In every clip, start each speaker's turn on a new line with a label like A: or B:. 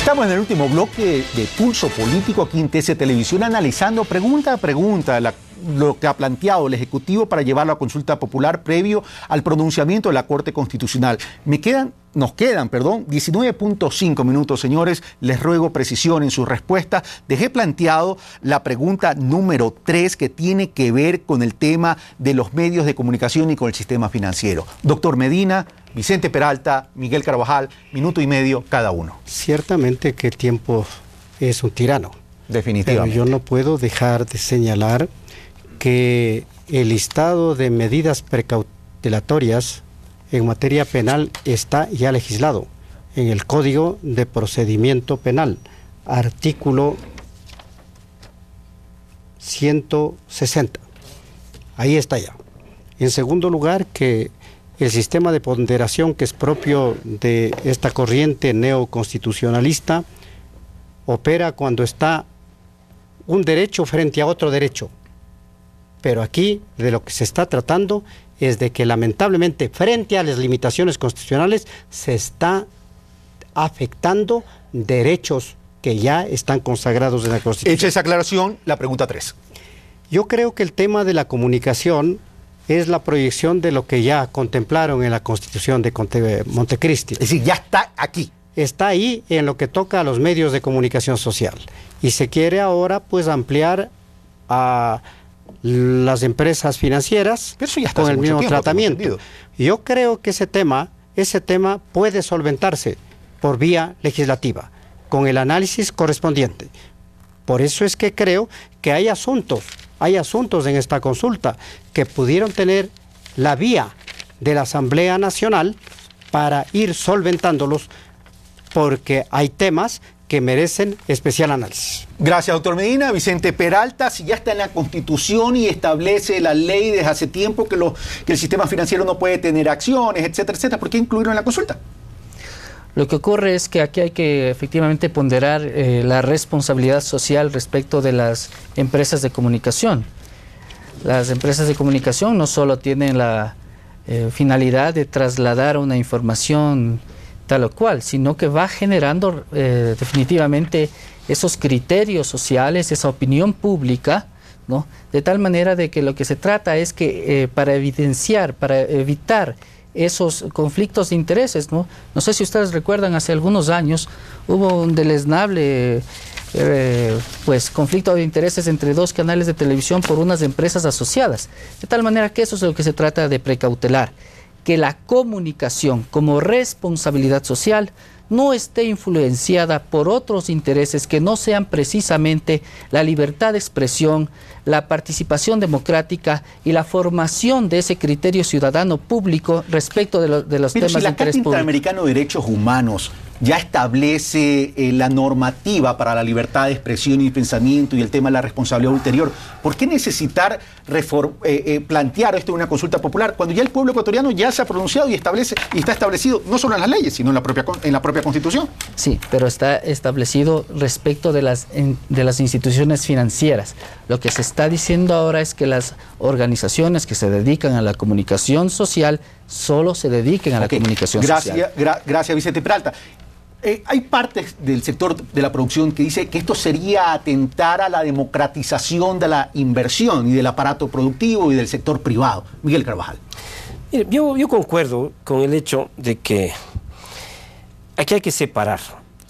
A: Estamos en el último bloque de Pulso Político aquí en TC Televisión, analizando pregunta a pregunta lo que ha planteado el Ejecutivo para llevarlo a consulta popular previo al pronunciamiento de la Corte Constitucional. Nos quedan 19.5 minutos, señores. Les ruego precisión en sus respuestas. Dejé planteado la pregunta número 3, que tiene que ver con el tema de los medios de comunicación y con el sistema financiero. Doctor Medina, Vicente Peralta, Miguel Carvajal, minuto y medio cada uno.
B: Ciertamente que el tiempo es un tirano.
A: Definitivamente.
B: Pero yo no puedo dejar de señalar que el listado de medidas precautelatorias en materia penal está ya legislado en el Código de Procedimiento Penal, artículo 160. Ahí está ya. En segundo lugar, que el sistema de ponderación que es propio de esta corriente neoconstitucionalista opera cuando está un derecho frente a otro derecho. Pero aquí de lo que se está tratando es de que lamentablemente frente a las limitaciones constitucionales se está afectando derechos que ya están consagrados en la Constitución.
A: Hecha esa aclaración, la pregunta 3.
B: Yo creo que el tema de la comunicación es la proyección de lo que ya contemplaron en la Constitución de Montecristi.
A: Es decir, ya está aquí.
B: Está ahí en lo que toca a los medios de comunicación social. Y se quiere ahora pues ampliar a las empresas financieras con el mismo tratamiento. Yo creo que ese tema puede solventarse por vía legislativa, con el análisis correspondiente. Por eso es que creo que hay asuntos en esta consulta que pudieron tener la vía de la Asamblea Nacional para ir solventándolos, porque hay temas que merecen especial análisis.
A: Gracias, doctor Medina. Vicente Peralta, si ya está en la Constitución y establece la ley desde hace tiempo que el sistema financiero no puede tener acciones, etcétera, etcétera, ¿por qué incluirlo en la consulta?
C: Lo que ocurre es que aquí hay que efectivamente ponderar la responsabilidad social respecto de las empresas de comunicación. Las empresas de comunicación no solo tienen la finalidad de trasladar una información tal o cual, sino que va generando definitivamente esos criterios sociales, esa opinión pública, ¿no? De tal manera de que lo que se trata es que para evitar esos conflictos de intereses, ¿no? No sé si ustedes recuerdan, hace algunos años hubo un deleznable conflicto de intereses entre dos canales de televisión por unas empresas asociadas, de tal manera que eso es lo que se trata de precautelar, que la comunicación como responsabilidad social no esté influenciada por otros intereses que no sean precisamente la libertad de expresión, la participación democrática y la formación de ese criterio ciudadano público respecto de los temas de interés público. Pero si la Carta Interamericana de Derechos Humanos ya establece la normativa para la libertad de expresión y pensamiento y el tema de la responsabilidad ulterior, ¿por qué necesitar plantear esto en una consulta popular cuando ya el pueblo ecuatoriano ya se ha pronunciado y está establecido no solo en las leyes, sino en la propia Constitución? Sí, pero está establecido respecto de las instituciones financieras. Lo que se está diciendo ahora es que las organizaciones que se dedican a la comunicación social solo se dediquen a la comunicación social. Gracias, Vicente Peralta. Hay partes del sector de la producción que dice que esto sería atentar a la democratización de la inversión y del aparato productivo y del sector privado. Miguel Carvajal.
D: Mire, yo concuerdo con el hecho de que aquí hay que separar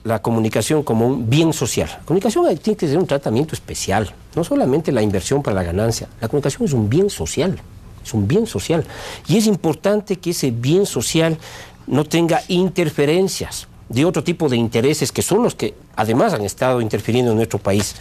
D: la comunicación como un bien social. La comunicación tiene que tener un tratamiento especial, no solamente la inversión para la ganancia. La comunicación es un bien social, y es importante que ese bien social no tenga interferencias de otro tipo de intereses que son los que además han estado interfiriendo en nuestro país,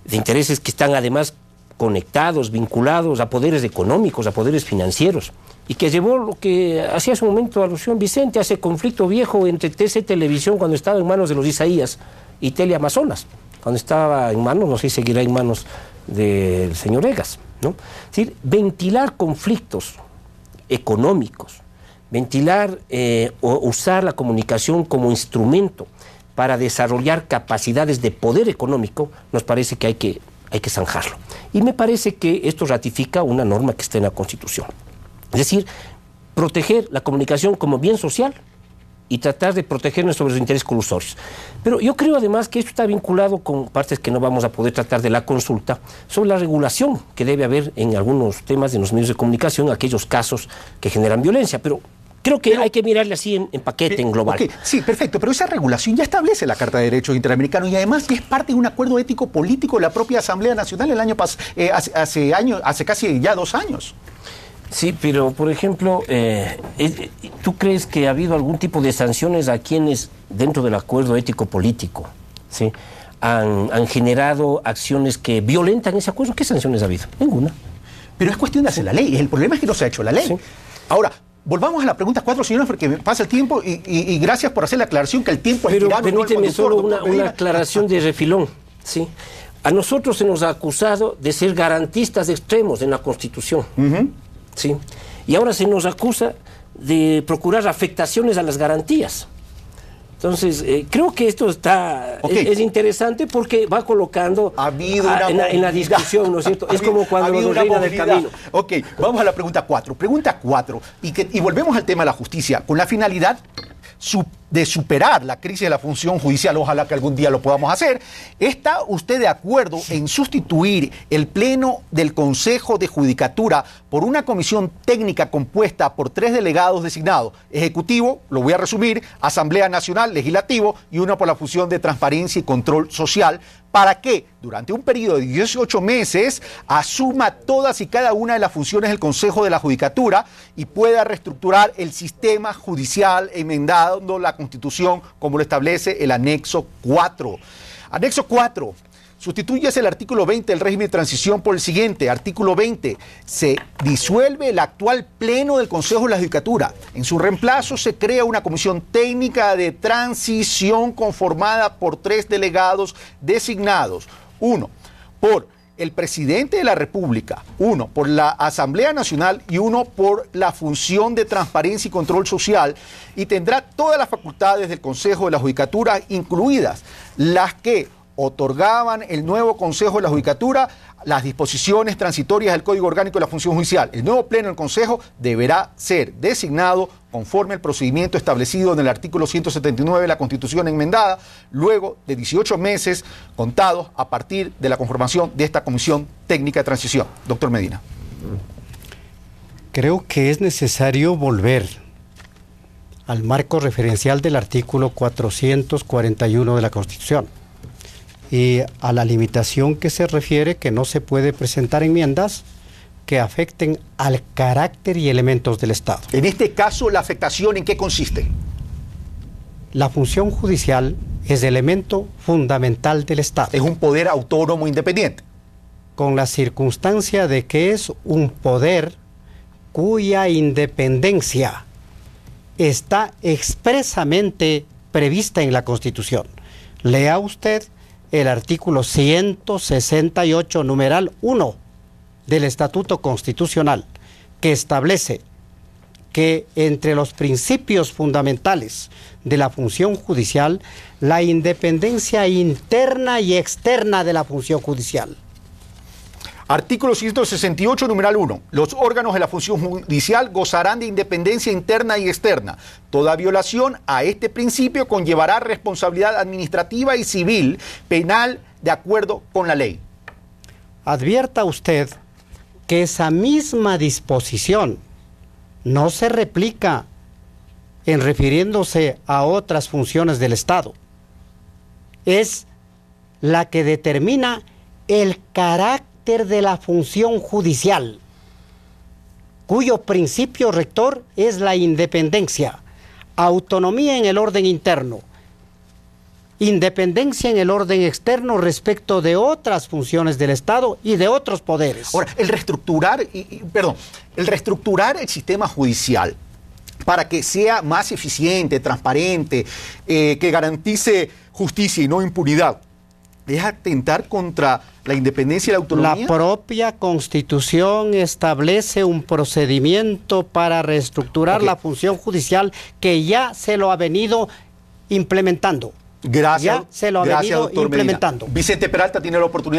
D: de intereses que están además conectados, vinculados a poderes económicos, a poderes financieros, y que llevó lo que hacía hace un momento alusión Vicente, a ese conflicto viejo entre TC Televisión cuando estaba en manos de los Isaías y Teleamazonas, cuando estaba en manos, no sé si seguirá en manos del señor Egas, ¿no? Es decir, ventilar conflictos económicos, ventilar o usar la comunicación como instrumento para desarrollar capacidades de poder económico, nos parece que hay que zanjarlo. Y me parece que esto ratifica una norma que está en la Constitución. Es decir, proteger la comunicación como bien social y tratar de protegernos sobre los intereses colusorios. Pero yo creo además que esto está vinculado con partes que no vamos a poder tratar de la consulta, sobre la regulación que debe haber en algunos temas de los medios de comunicación, aquellos casos que generan violencia, pero creo que hay que mirarle así en paquete, en global.
A: Okay, sí, perfecto, pero esa regulación ya establece la Carta de Derechos Interamericanos y además es parte de un acuerdo ético político de la propia Asamblea Nacional el año hace casi ya 2 años.
D: Sí, pero por ejemplo, ¿tú crees que ha habido algún tipo de sanciones a quienes dentro del acuerdo ético político, ¿sí?, han generado acciones que violentan ese acuerdo? ¿Qué sanciones ha habido? Ninguna.
A: Pero es cuestión de hacer la ley. El problema es que no se ha hecho la ley. Sí. Ahora, volvamos a la pregunta 4, señores, porque me pasa el tiempo y gracias por hacer la aclaración que el tiempo es tirano.
D: Pero permíteme solo una aclaración de refilón, ¿sí? A nosotros se nos ha acusado de ser garantistas extremos en la Constitución, ¿sí? Y ahora se nos acusa de procurar afectaciones a las garantías. Entonces, creo que esto es interesante porque va colocando en la discusión, ¿no es cierto? Es como cuando nos reina del camino.
A: Ok, vamos a la pregunta 4. Pregunta 4, y volvemos al tema de la justicia, con la finalidad de superar la crisis de la función judicial, ojalá que algún día lo podamos hacer. ¿Está usted de acuerdo en sustituir el Pleno del Consejo de Judicatura por una comisión técnica compuesta por 3 delegados designados? Ejecutivo, lo voy a resumir, Asamblea Nacional, Legislativo y uno por la función de Transparencia y Control Social, para que durante un periodo de 18 meses asuma todas y cada una de las funciones del Consejo de la Judicatura y pueda reestructurar el sistema judicial enmendando la Constitución como lo establece el anexo 4. Anexo 4. Sustitúyase el artículo 20 del régimen de transición por el siguiente. Artículo 20. Se disuelve el actual pleno del Consejo de la Judicatura. En su reemplazo se crea una comisión técnica de transición conformada por 3 delegados designados. 1 por el presidente de la República, 1 por la Asamblea Nacional y 1 por la función de Transparencia y Control Social, y tendrá todas las facultades del Consejo de la Judicatura, incluidas las que otorgaban el nuevo Consejo de la Judicatura las disposiciones transitorias del Código Orgánico de la Función Judicial. El nuevo pleno del Consejo deberá ser designado conforme al procedimiento establecido en el artículo 179 de la Constitución enmendada, luego de 18 meses contados a partir de la conformación de esta Comisión Técnica de Transición. Doctor Medina.
B: Creo que es necesario volver al marco referencial del artículo 441 de la Constitución y a la limitación que se refiere que no se puede presentar enmiendas que afecten al carácter y elementos del Estado.
A: En este caso, ¿la afectación en qué consiste?
B: La función judicial es elemento fundamental del Estado.
A: Es un poder autónomo independiente.
B: Con la circunstancia de que es un poder cuya independencia está expresamente prevista en la Constitución. Lea usted el artículo 168, numeral 1 del Estatuto Constitucional, que establece que entre los principios fundamentales de la función judicial, la independencia interna y externa de la función judicial.
A: Artículo 168, numeral 1. Los órganos de la función judicial gozarán de independencia interna y externa. Toda violación a este principio conllevará responsabilidad administrativa y civil, penal, de acuerdo con la ley.
B: Advierta usted que esa misma disposición no se replica en refiriéndose a otras funciones del Estado. Es la que determina el carácter de la función judicial, cuyo principio rector es la independencia, autonomía en el orden interno, independencia en el orden externo respecto de otras funciones del Estado y de otros poderes.
A: Ahora, el reestructurar el sistema judicial para que sea más eficiente, transparente, que garantice justicia y no impunidad, ¿es atentar contra la independencia y la autonomía?
B: La propia Constitución establece un procedimiento para reestructurar la función judicial que ya se lo ha venido implementando.
A: Gracias,
B: ya se lo ha venido implementando.
A: Medina. Vicente Peralta tiene la oportunidad.